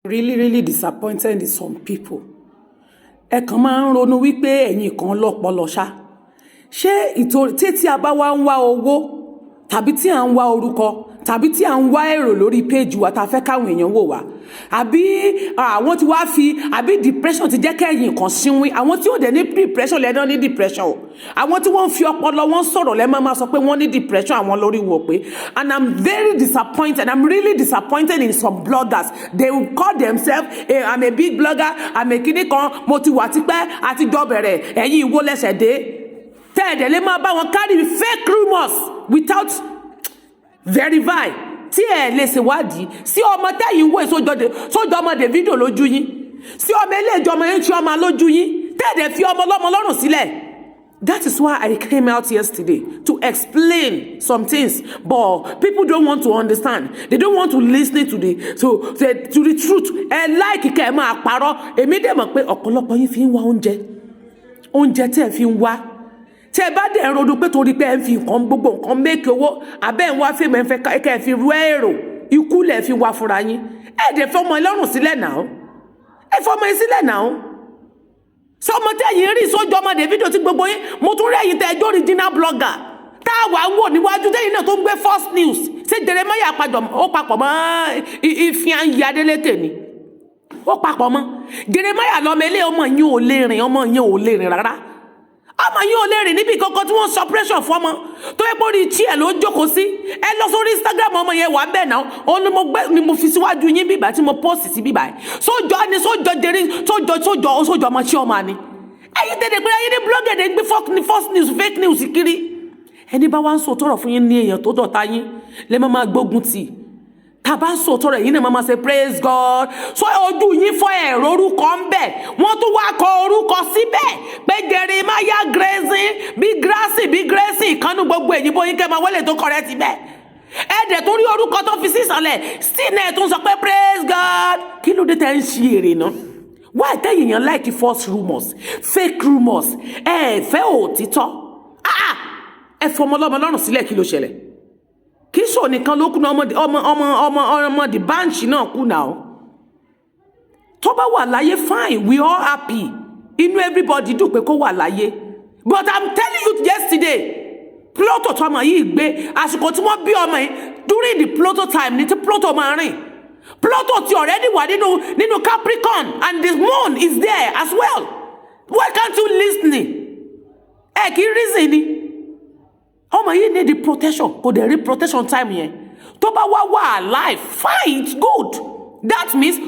Really disappointed in some people. Ẹ kàn máa ń ronú wípé ẹ̀yin kan lọ́pọlọ ṣá. Ṣé ìtorí tí a bá wá ń wá owó tàbí tí à ń wá orúkọ tàbí tí à ń wá èrò lórí péjì wa tá fẹ́ káwọn èèyàn wò wá àbí àwọn tí wá fi àbí depression ti jẹ́ kẹ́yìn kan sínwín àwọn tí ò dẹ̀ ní depression lẹ́dọ̀ ní depression o àwọn tí wọ́n fi ọpọlọ wọn sọ̀rọ̀ lẹ́ máa sọ pé wọ́n ní depression àwọn lórí wò pé and I'm very disappointed. I'm really disappointed in some bloggers. They will call themselves I'm a big blogger, I'm a kíní kan, mo ti wà tipẹ́ àti jọ bẹ̀rẹ̀ ẹ̀yin ìwó lẹ́sẹ̀ dé tẹ́ẹ̀dẹ̀ lè máa bá wọn carry fake rumours without verify tí ẹ lè ṣèwádìí sí ọmọ tẹ́yìn wò sójọ́ ọmọ davido lójú yín sí ọmọ eléjọ ọmọ yín chioma lójú yín tẹ́ẹ̀dẹ̀ fi ọmọ ọlọ́mọ lọ́rùn sílẹ̀. That is why I came out yesterday to explain some things, but people don't want to understand. They don't want to listen to the truth. Ẹ like kẹ́ ẹ máa parọ́. Èmi dẹ̀ mọ̀ pé ọ̀pọ̀lọpọ̀ yín fi ń wá oúnjẹ tẹ́ ẹ fi ń wá. Tẹ́ bá dẹ̀ ronú pé torí pé ẹ ń fi nǹkan gbogbo nǹkan make owó abẹ́ ń wá fèmí ẹ fẹ́ kẹ́ ẹ fi rú èrò ikú lẹ̀ fi wá fúnra yín. Ẹ dẹ̀ fọmọ ẹlọ́run sílẹ̀ náà. Ẹ fọmọ ẹ sílẹ̀ náà. Sọmọ tẹ́yìn rí sójú ọmọ davido tí gbogbo yín mo tún rẹ́yìn tẹ́ ẹjọ́ original blogger táwa wò níwájú tẹ́yìn náà tó ń gbé first news ṣé Jeremiah ó papọ̀ mọ́ Infeanyi Adélékè ni ó papọ̀ mọ́ Jeremiah lọ́mọ ilé ọmọ yín ò lè rìn rárá ọmọ yín ò lè rìn níbi kankan tí wọ́n sọ pressure fún ọmọ tó yẹ pé orí chair ló jókòó sí ẹ lọ sórí Instagram ọmọ yẹn wà bẹ́ẹ̀ náà ó ní mo fi síwájú yín bíbá tí mo post sí bíbá ẹ̀ sójọ́ jẹrí sójọ́ ọmọ chioma ni ẹ̀yin tẹ́lẹ̀ pé ẹ̀yin ní blogger dẹ̀ gbé first news fake news kiri ẹni bá wá ń sọ tọrọ fún yín ní èèyàn tó dọ̀tá yín lẹ́ máa gbógun tì tá bá ń sọ tọrọ yín náà máa ṣe praise God so ojú yín fọ́ ẹ̀rọ orúkọ ń bẹ̀ wọ́n tún wá kọ orúkọ síbẹ̀ pé Jeremiah grazing bí gracie ìkànnì gbogbo èyí bóyin kẹ́ máa wọlé tó kọrẹ́ ti bẹ́ẹ̀ ẹ̀ẹ́dẹ̀ torí orúkọ tó fi sísànlẹ̀ still náà tún sọ pé praise God kí ló dé tẹ́ ń ṣe èrè náà why tẹ́yìn yẹn like false rumours fake rumours fẹ́ òtítọ́ ẹ fọmọ ọlọ́mọ lọ́rùn sílẹ̀ kí ló ṣẹlẹ̀ kí sọ nìkan ló kú náà ọmọ the banch náà kú náà tó bá wà láyé fine we all happy inú everybody dùn pé kó wà láyé but I'm telling you yesterday Pluto tó ọmọ yìí gbé àsìkò tí wọ́n bí ọmọ yìí during the Pluto time ní tí Pluto máa rìn Pluto ti already wà nínú Capricorn and the moon is there as well why can't you listen kì í reason ni ọmọ yìí need the protection kò dẹ̀ rí protection time yẹn tó bá wà alive fine it's good that means